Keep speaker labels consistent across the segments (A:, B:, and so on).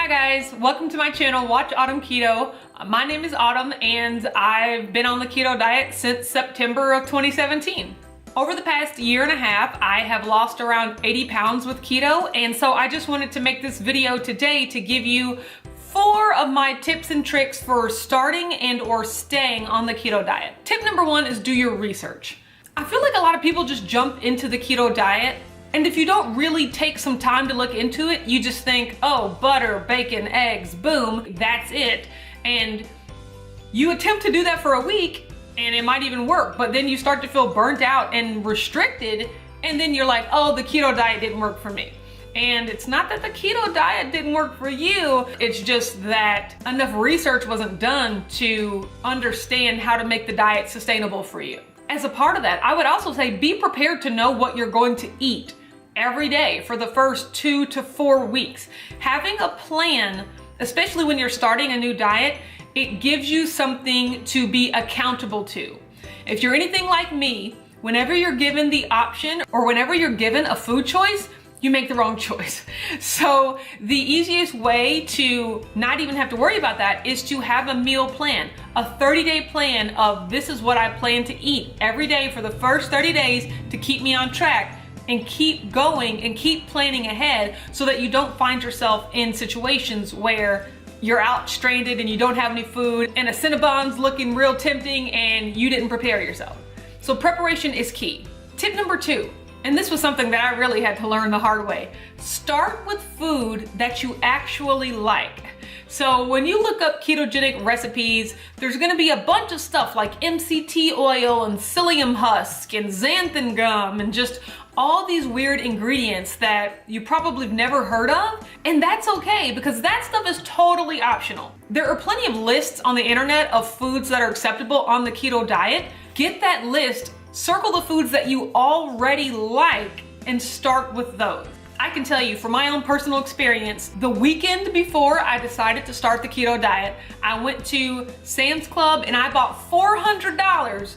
A: Hi guys, welcome to my channel, Watch Autumn Keto. My name is Autumn and I've been on the keto diet since September of 2017. Over the past year and a half, I have lost around 80 pounds with keto, and so I just wanted to make this video today to give you 4 of my tips and tricks for starting and or staying on the keto diet. Tip number 1 is do your research. I feel like a lot of people just jump into the keto diet, and if you don't really take some time to look into it, you just think, oh, butter, bacon, eggs, boom, that's it. And you attempt to do that for a week and it might even work, but then you start to feel burnt out and restricted, and then you're like, oh, the keto diet didn't work for me. And it's not that the keto diet didn't work for you, it's just that enough research wasn't done to understand how to make the diet sustainable for you. As a part of that, I would also say be prepared to know what you're going to eat every day for the first 2 to 4 weeks. Having a plan, especially when you're starting a new diet, it gives you something to be accountable to. If you're anything like me, whenever you're given the option or whenever you're given a food choice, you make the wrong choice. So the easiest way to not even have to worry about that is to have a meal plan, a 30-day plan of this is what I plan to eat every day for the first 30 days to keep me on track, and keep going and keep planning ahead so that you don't find yourself in situations where you're out stranded and you don't have any food and a Cinnabon's looking real tempting and you didn't prepare yourself. So preparation is key. Tip number 2, and this was something that I really had to learn the hard way. Start with food that you actually like. So when you look up ketogenic recipes, there's gonna be a bunch of stuff like MCT oil and psyllium husk and xanthan gum and just all these weird ingredients that you probably have never heard of. And that's okay, because that stuff is totally optional. There are plenty of lists on the internet of foods that are acceptable on the keto diet. Get that list, circle the foods that you already like, and start with those. I can tell you from my own personal experience, the weekend before I decided to start the keto diet, I went to Sam's Club and I bought $400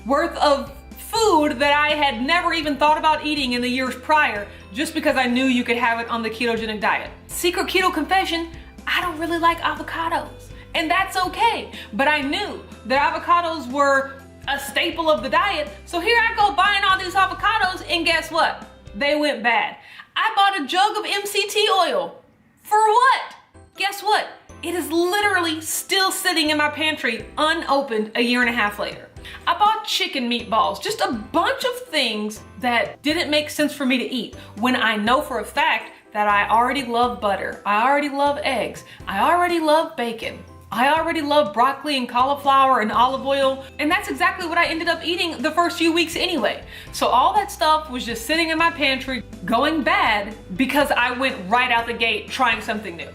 A: worth of food that I had never even thought about eating in the years prior, just because I knew you could have it on the ketogenic diet. Secret keto confession, I don't really like avocados, and that's okay. But I knew that avocados were a staple of the diet, so here I go buying all these avocados, and guess what? They went bad. I bought a jug of MCT oil. For what? Guess what? It is literally still sitting in my pantry unopened a year and a half later. I bought chicken meatballs, just a bunch of things that didn't make sense for me to eat when I know for a fact that I already love butter, I already love eggs, I already love bacon, I already love broccoli and cauliflower and olive oil, and that's exactly what I ended up eating the first few weeks anyway. So all that stuff was just sitting in my pantry going bad because I went right out the gate trying something new.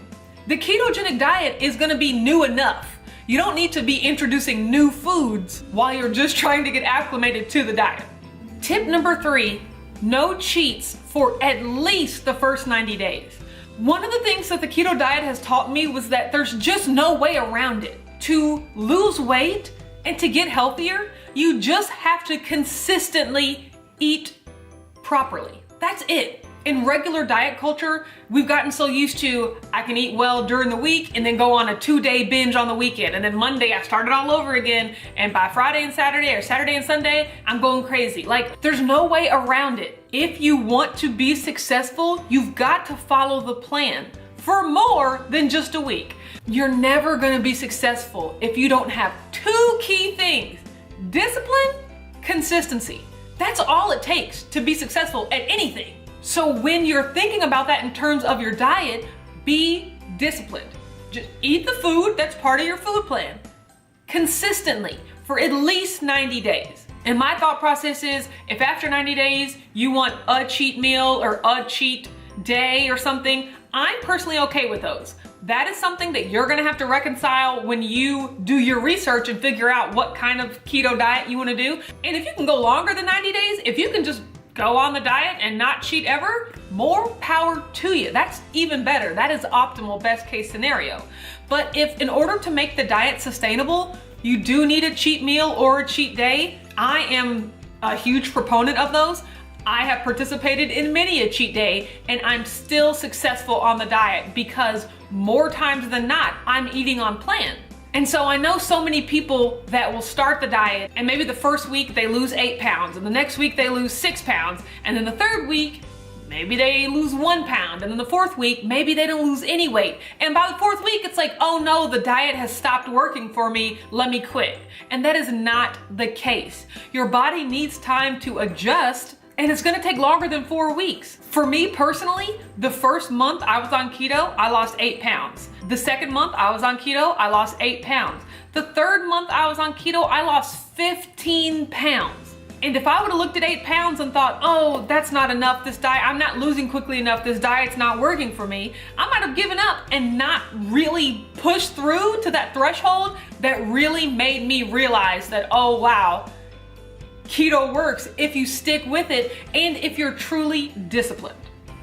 A: The ketogenic diet is gonna be new enough. You don't need to be introducing new foods while you're just trying to get acclimated to the diet. Tip number 3, no cheats for at least the first 90 days. One of the things that the keto diet has taught me was that there's just no way around it. To lose weight and to get healthier, you just have to consistently eat properly. That's it. In regular diet culture, we've gotten so used to, I can eat well during the week and then go on a 2-day binge on the weekend. And then Monday I start it all over again. And by Friday and Saturday or Saturday and Sunday, I'm going crazy. Like, there's no way around it. If you want to be successful, you've got to follow the plan for more than just a week. You're never gonna be successful if you don't have 2 key things: discipline, consistency. That's all it takes to be successful at anything. So when you're thinking about that in terms of your diet, be disciplined. Just eat the food that's part of your food plan consistently for at least 90 days. And my thought process is, if after 90 days you want a cheat meal or a cheat day or something, I'm personally okay with those. That is something that you're gonna have to reconcile when you do your research and figure out what kind of keto diet you wanna do. And if you can go longer than 90 days, if you can just go on the diet and not cheat ever, more power to you. That's even better. That is optimal, best case scenario. But if in order to make the diet sustainable, you do need a cheat meal or a cheat day, I am a huge proponent of those. I have participated in many a cheat day and I'm still successful on the diet because more times than not, I'm eating on plan. And so I know so many people that will start the diet and maybe the first week they lose 8 pounds and the next week they lose 6 pounds and then the third week maybe they lose 1 pound, and then the fourth week, maybe they don't lose any weight. And by the fourth week, it's like, oh no, the diet has stopped working for me, let me quit. And that is not the case. Your body needs time to adjust, and it's gonna take longer than 4 weeks. For me personally, the first month I was on keto, I lost 8 pounds. The second month I was on keto, I lost 8 pounds. The third month I was on keto, I lost 15 pounds. And if I would have looked at 8 pounds and thought, oh, that's not enough, this diet, I'm not losing quickly enough, this diet's not working for me, I might have given up and not really pushed through to that threshold that really made me realize that, oh wow, keto works if you stick with it and if you're truly disciplined.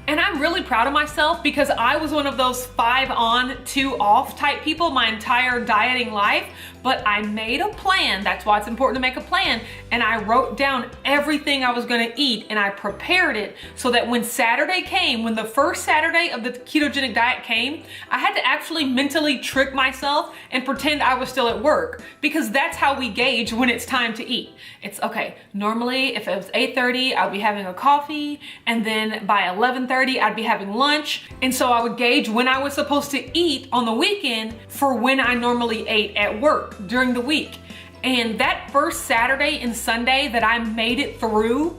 A: And I'm really proud of myself because I was one of those 5 on, 2 off type people my entire dieting life, but I made a plan. That's why it's important to make a plan. And I wrote down everything I was gonna eat and I prepared it so that when Saturday came, when the first Saturday of the ketogenic diet came, I had to actually mentally trick myself and pretend I was still at work, because that's how we gauge when it's time to eat. It's okay, normally if it was 8:30, I'll be having a coffee, and then by 11:30, I'd be having lunch. And so I would gauge when I was supposed to eat on the weekend for when I normally ate at work during the week. And that first Saturday and Sunday that I made it through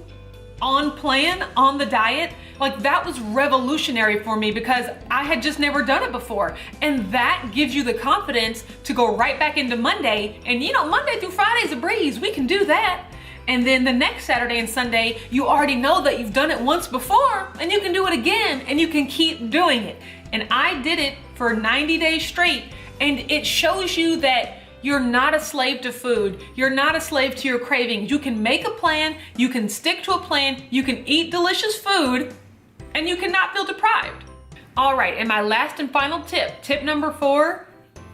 A: on plan, on the diet, like that was revolutionary for me because I had just never done it before. And that gives you the confidence to go right back into Monday. And you know, Monday through Friday's a breeze, we can do that. And then the next Saturday and Sunday, you already know that you've done it once before and you can do it again and you can keep doing it. And I did it for 90 days straight, and it shows you that you're not a slave to food. You're not a slave to your cravings. You can make a plan, you can stick to a plan, you can eat delicious food, and you cannot feel deprived. All right, and my last and final tip number 4,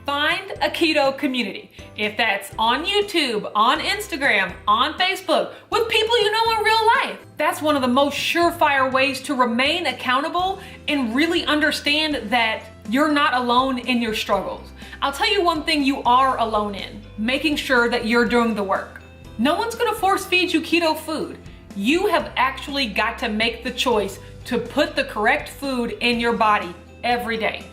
A: find a keto community. If that's on YouTube, on Instagram, on Facebook, with people you know in real life. That's one of the most surefire ways to remain accountable and really understand that you're not alone in your struggles. I'll tell you one thing you are alone in, making sure that you're doing the work. No one's gonna force feed you keto food. You have actually got to make the choice to put the correct food in your body every day.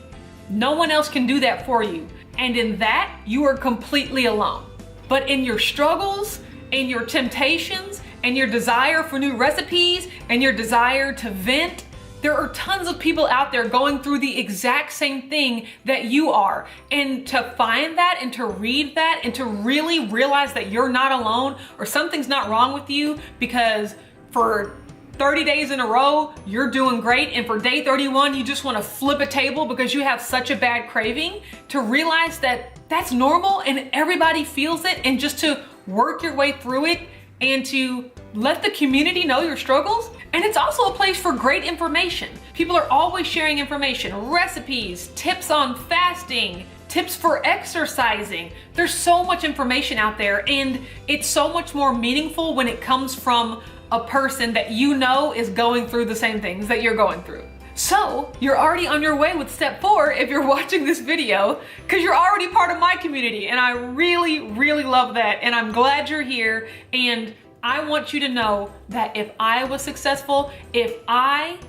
A: No one else can do that for you. And in that, you are completely alone. But in your struggles, in your temptations, and your desire for new recipes, and your desire to vent, there are tons of people out there going through the exact same thing that you are. And to find that and to read that and to really realize that you're not alone or something's not wrong with you because for 30 days in a row, you're doing great, and for day 31, you just want to flip a table because you have such a bad craving, to realize that that's normal and everybody feels it, and just to work your way through it and to let the community know your struggles. And it's also a place for great information. People are always sharing information, recipes, tips on fasting, tips for exercising. There's so much information out there, and it's so much more meaningful when it comes from a person that you know is going through the same things that you're going through. So you're already on your way with step 4 if you're watching this video, because you're already part of my community, and I really, really love that, and I'm glad you're here. And I want you to know that if I was successful, if I,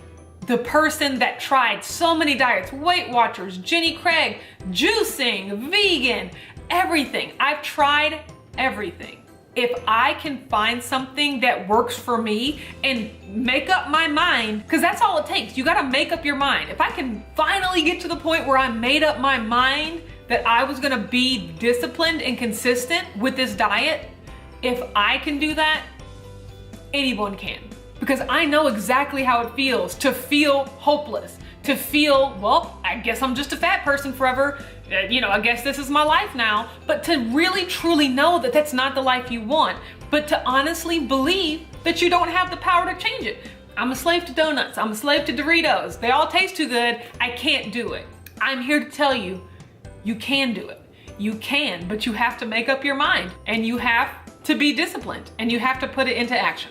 A: the person that tried so many diets, Weight Watchers, Jenny Craig, juicing, vegan, everything, I've tried everything. If I can find something that works for me and make up my mind, because that's all it takes. You gotta make up your mind. If I can finally get to the point where I made up my mind that I was gonna be disciplined and consistent with this diet, if I can do that, anyone can. Because I know exactly how it feels to feel hopeless, to feel, well, I guess I'm just a fat person forever. You know, I guess this is my life now. But to really truly know that that's not the life you want, but to honestly believe that you don't have the power to change it. I'm a slave to donuts. I'm a slave to Doritos. They all taste too good. I can't do it. I'm here to tell you, you can do it. You can, but you have to make up your mind, and you have to be disciplined, and you have to put it into action.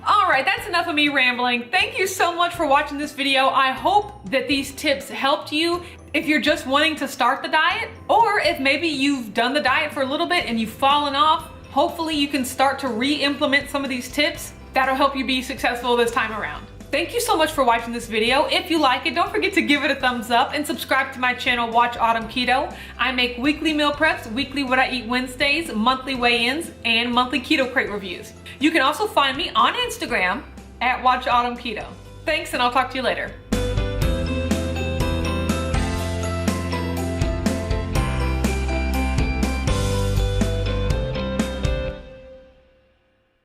A: All right, that's enough of me rambling. Thank you so much for watching this video. I hope that these tips helped you if you're just wanting to start the diet, or if maybe you've done the diet for a little bit and you've fallen off. Hopefully you can start to re-implement some of these tips. That'll help you be successful this time around. Thank you so much for watching this video. If you like it, don't forget to give it a thumbs up and subscribe to my channel, Watch Autumn Keto. I make weekly meal preps, weekly what I eat Wednesdays, monthly weigh-ins, and monthly keto crate reviews. You can also find me on Instagram at Watch Autumn Keto. Thanks, and I'll talk to you later.